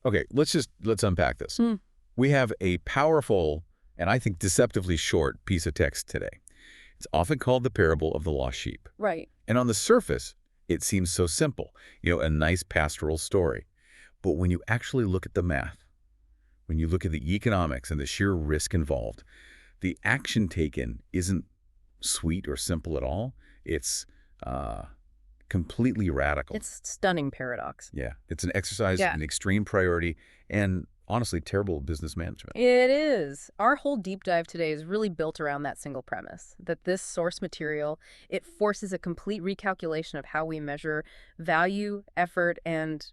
Okay, let's unpack this. We have a powerful and I think deceptively short piece of text today. It's often called the parable of the lost sheep. Right. And on the surface, it seems so simple, a nice pastoral story. But when you actually look at the math, when you look at the economics and the sheer risk involved, the action taken isn't sweet or simple at all. It's completely radical. It's a stunning paradox. Yeah, it's an exercise in extreme priority and honestly terrible business management. It is. Our whole deep dive today is really built around that single premise, that this source material, it forces a complete recalculation of how we measure value, effort, and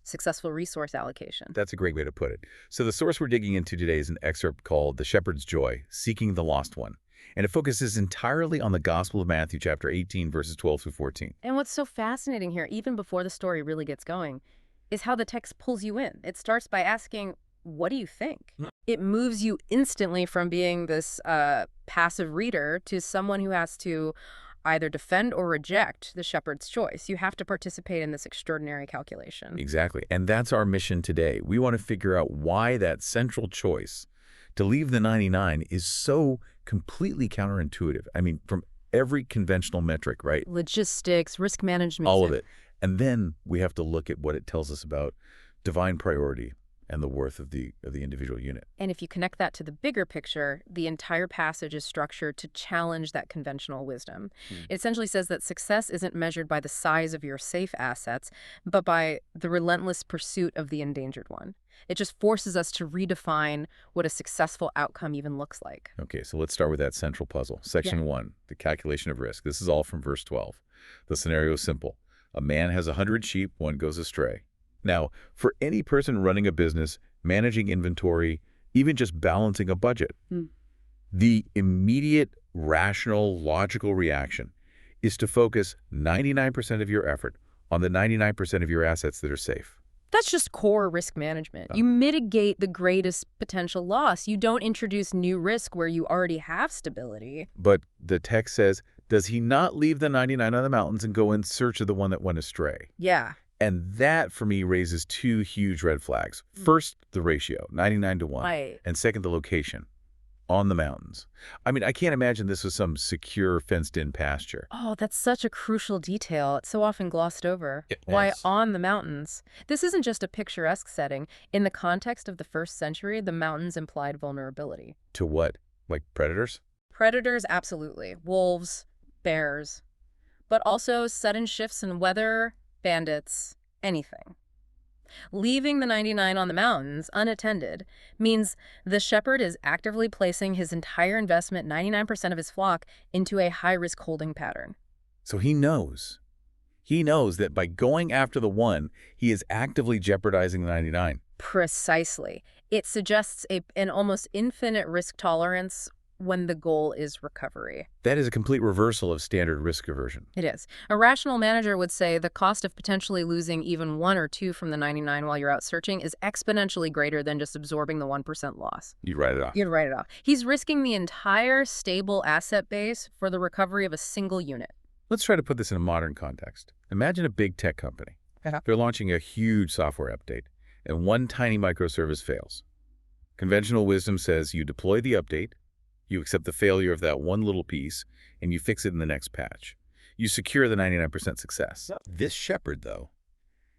successful resource allocation. That's a great way to put it. So the source we're digging into today is an excerpt called The Shepherd's Joy, Seeking the Lost One. And it focuses entirely on the Gospel of Matthew, chapter 18, verses 12 through 14. And what's so fascinating here, even before the story really gets going, is how the text pulls you in. It starts by asking, what do you think? It moves you instantly from being this passive reader to someone who has to either defend or reject the shepherd's choice. You have to participate in this extraordinary calculation. Exactly. And that's our mission today. We want to figure out why that central choice to leave the 99 is so completely counterintuitive. I mean, from every conventional metric, right? Logistics, risk management. All of it. And then we have to look at what it tells us about divine priority and the worth of the individual unit. And if you connect that to the bigger picture, the entire passage is structured to challenge that conventional wisdom. It essentially says that success isn't measured by the size of your safe assets, but by the relentless pursuit of the endangered one. It just forces us to redefine what a successful outcome even looks like. Okay, so let's start with that central puzzle. Section 1, the calculation of risk. This is all from verse 12. The scenario is simple. A man has 100 sheep, one goes astray. Now, for any person running a business, managing inventory, even just balancing a budget, the immediate, rational, logical reaction is to focus 99% of your effort on the 99% of your assets that are safe. That's just core risk management. You mitigate the greatest potential loss. You don't introduce new risk where you already have stability. But the text says, does he not leave the 99 on the mountains and go in search of the one that went astray? Yeah. And that, for me, raises two huge red flags. First, the ratio, 99 to 1. Right. And second, the location, on the mountains. I mean, I can't imagine this was some secure, fenced-in pasture. Oh, that's such a crucial detail. It's so often glossed over. Why on the mountains? This isn't just a picturesque setting. In the context of the first century, the mountains implied vulnerability. To what? Like predators? Predators, absolutely. Wolves, bears. But also sudden shifts in weather, bandits, anything. Leaving the 99 on the mountains unattended means the shepherd is actively placing his entire investment, 99% of his flock, into a high-risk holding pattern. So he knows. He knows that by going after the one, he is actively jeopardizing the 99. Precisely. It suggests an almost infinite risk tolerance when the goal is recovery. That is a complete reversal of standard risk aversion. It is. A rational manager would say the cost of potentially losing even 1 or 2 from the 99 while you're out searching is exponentially greater than just absorbing the 1% loss. You'd write it off. You'd write it off. He's risking the entire stable asset base for the recovery of a single unit. Let's try to put this in a modern context. Imagine a big tech company. They're launching a huge software update, and one tiny microservice fails. Conventional wisdom says you deploy the update, you accept the failure of that one little piece, and you fix it in the next patch. You secure the 99% success. This shepherd, though,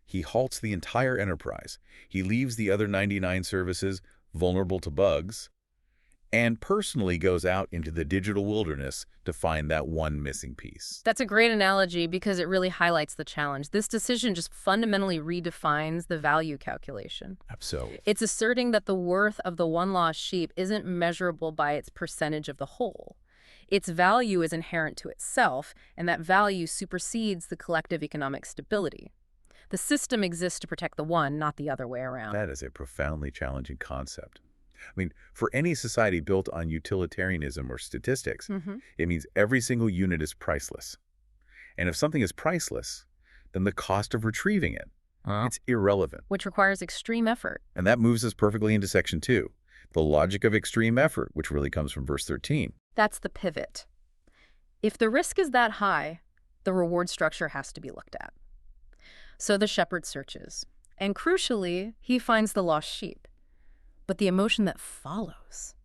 he halts the entire enterprise. He leaves the other 99 services vulnerable to bugs and personally goes out into the digital wilderness to find that one missing piece. That's a great analogy because it really highlights the challenge. This decision just fundamentally redefines the value calculation. Absolutely. It's asserting that the worth of the one lost sheep isn't measurable by its percentage of the whole. Its value is inherent to itself, and that value supersedes the collective economic stability. The system exists to protect the one, not the other way around. That is a profoundly challenging concept. I mean, for any society built on utilitarianism or statistics, it means every single unit is priceless. And if something is priceless, then the cost of retrieving it, it's irrelevant. Which requires extreme effort. And that moves us perfectly into section 2, the logic of extreme effort, which really comes from verse 13. That's the pivot. If the risk is that high, the reward structure has to be looked at. So the shepherd searches. And crucially, he finds the lost sheep. But the emotion that follows,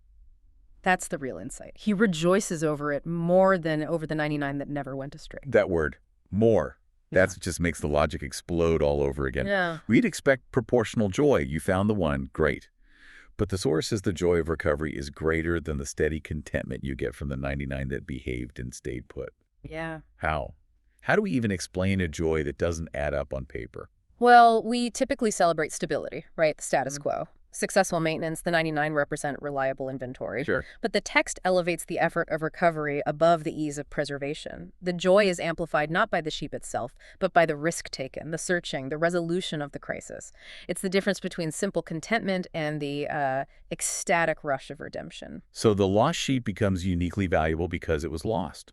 that's the real insight. He rejoices over it more than over the 99 that never went astray. That word, more. Yeah. That just makes the logic explode all over again. Yeah. We'd expect proportional joy. You found the one, great. But the source says the joy of recovery is greater than the steady contentment you get from the 99 that behaved and stayed put. Yeah. How? How do we even explain a joy that doesn't add up on paper? Well, we typically celebrate stability, right? The status quo. Successful maintenance, the 99 represent reliable inventory. Sure. But the text elevates the effort of recovery above the ease of preservation. The joy is amplified not by the sheep itself, but by the risk taken, the searching, the resolution of the crisis. It's the difference between simple contentment and the ecstatic rush of redemption. So the lost sheep becomes uniquely valuable because it was lost,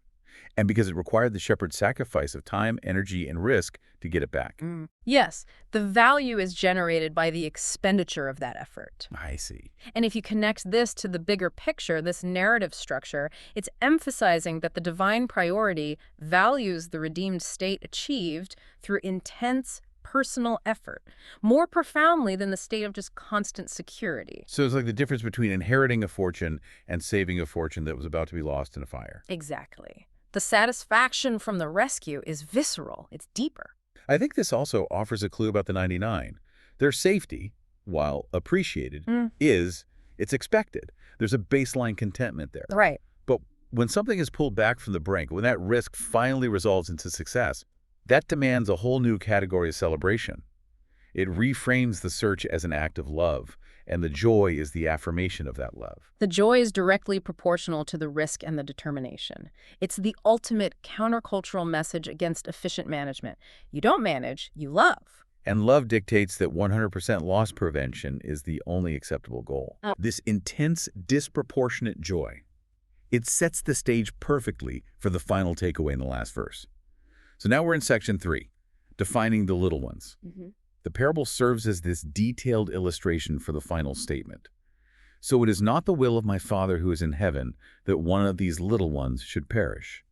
and because it required the shepherd's sacrifice of time, energy, and risk to get it back. Yes, the value is generated by the expenditure of that effort. I see. And if you connect this to the bigger picture, this narrative structure, it's emphasizing that the divine priority values the redeemed state achieved through intense personal effort, more profoundly than the state of just constant security. So it's like the difference between inheriting a fortune and saving a fortune that was about to be lost in a fire. Exactly. The satisfaction from the rescue is visceral. It's deeper. I think this also offers a clue about the 99. Their safety, while appreciated, it's expected. There's a baseline contentment there. Right. But when something is pulled back from the brink, when that risk finally results into success, that demands a whole new category of celebration. It reframes the search as an act of love, and the joy is the affirmation of that love. The joy is directly proportional to the risk and the determination. It's the ultimate countercultural message against efficient management. You don't manage, you love. And love dictates that 100% loss prevention is the only acceptable goal. This intense, disproportionate joy, it sets the stage perfectly for the final takeaway in the last verse. So now we're in section 3, defining the little ones. The parable serves as this detailed illustration for the final statement. So it is not the will of my Father who is in heaven that one of these little ones should perish.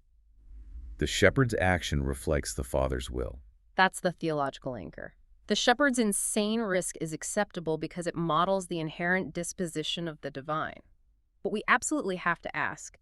The shepherd's action reflects the Father's will. That's the theological anchor. The shepherd's insane risk is acceptable because it models the inherent disposition of the divine. But we absolutely have to ask,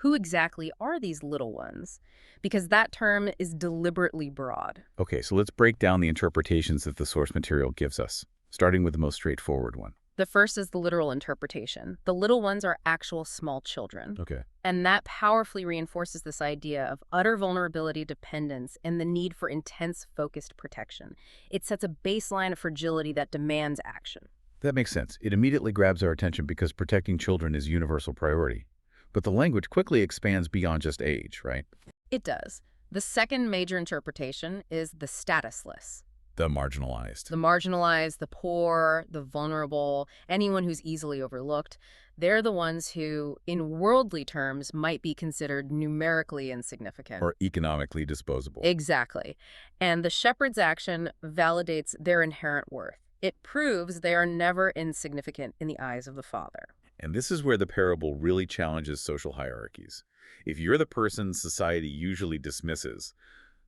who exactly are these little ones? Because that term is deliberately broad. Okay, so let's break down the interpretations that the source material gives us, starting with the most straightforward one. The first is the literal interpretation. The little ones are actual small children. Okay. And that powerfully reinforces this idea of utter vulnerability, dependence, and the need for intense, focused protection. It sets a baseline of fragility that demands action. That makes sense. It immediately grabs our attention because protecting children is universal priority. But the language quickly expands beyond just age, right? It does. The second major interpretation is the statusless. The marginalized. The marginalized, the poor, the vulnerable, anyone who's easily overlooked. They're the ones who, in worldly terms, might be considered numerically insignificant. Or economically disposable. Exactly. And the shepherd's action validates their inherent worth. It proves they are never insignificant in the eyes of the Father. And this is where the parable really challenges social hierarchies. If you're the person society usually dismisses,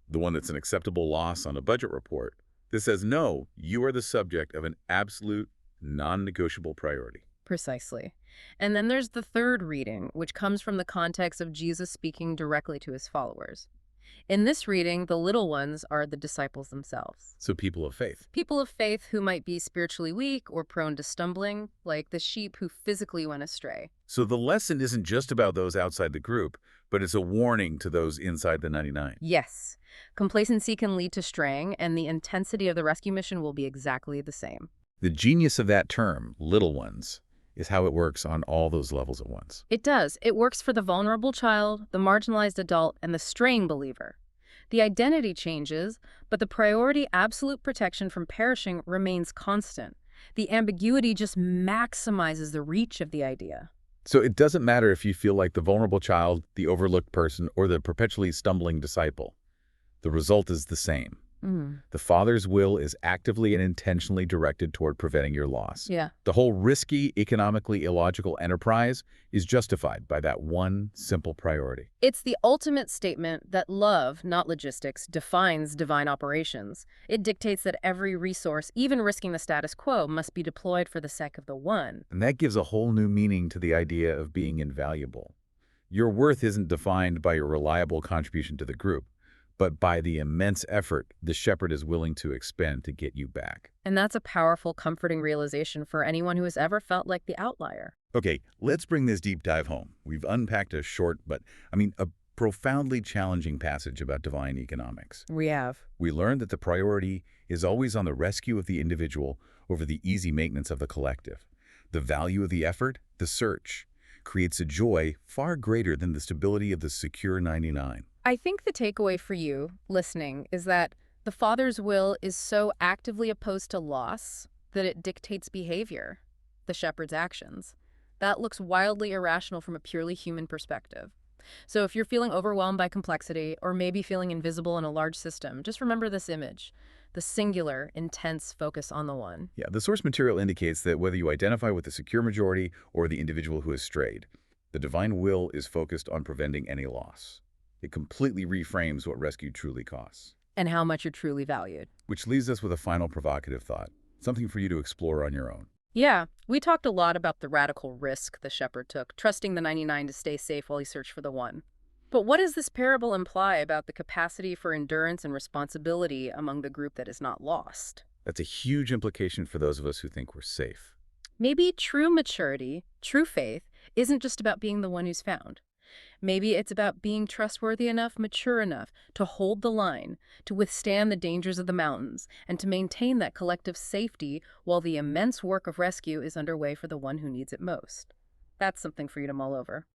the one that's an acceptable loss on a budget report, this says, no, you are the subject of an absolute, non-negotiable priority. Precisely. And then there's the third reading, which comes from the context of Jesus speaking directly to his followers. In this reading, the little ones are the disciples themselves. So people of faith. People of faith who might be spiritually weak or prone to stumbling, like the sheep who physically went astray. So the lesson isn't just about those outside the group, but it's a warning to those inside the 99. Yes. Complacency can lead to straying, and the intensity of the rescue mission will be exactly the same. The genius of that term, little ones, is how it works on all those levels at once. It does. It works for the vulnerable child, the marginalized adult, and the straying believer. The identity changes, but the priority, absolute protection from perishing, remains constant. The ambiguity just maximizes the reach of the idea. So it doesn't matter if you feel like the vulnerable child, the overlooked person, or the perpetually stumbling disciple. The result is the same. Mm. The Father's will is actively and intentionally directed toward preventing your loss. Yeah. The whole risky, economically illogical enterprise is justified by that one simple priority. It's the ultimate statement that love, not logistics, defines divine operations. It dictates that every resource, even risking the status quo, must be deployed for the sake of the one. And that gives a whole new meaning to the idea of being invaluable. Your worth isn't defined by your reliable contribution to the group, but by the immense effort the shepherd is willing to expend to get you back. And that's a powerful, comforting realization for anyone who has ever felt like the outlier. Okay, let's bring this deep dive home. We've unpacked a short, but a profoundly challenging passage about divine economics. We have. We learned that the priority is always on the rescue of the individual over the easy maintenance of the collective. The value of the effort, the search, creates a joy far greater than the stability of the secure 99. I think the takeaway for you, listening, is that the Father's will is so actively opposed to loss that it dictates behavior, the shepherd's actions. That looks wildly irrational from a purely human perspective. So if you're feeling overwhelmed by complexity, or maybe feeling invisible in a large system, just remember this image, the singular, intense focus on the one. Yeah, the source material indicates that whether you identify with the secure majority or the individual who has strayed, the divine will is focused on preventing any loss. It completely reframes what rescue truly costs. And how much you're truly valued. Which leaves us with a final provocative thought, something for you to explore on your own. Yeah, we talked a lot about the radical risk the shepherd took, trusting the 99 to stay safe while he searched for the one. But what does this parable imply about the capacity for endurance and responsibility among the group that is not lost? That's a huge implication for those of us who think we're safe. Maybe true maturity, true faith, isn't just about being the one who's found. Maybe it's about being trustworthy enough, mature enough to hold the line, to withstand the dangers of the mountains, and to maintain that collective safety while the immense work of rescue is underway for the one who needs it most. That's something for you to mull over.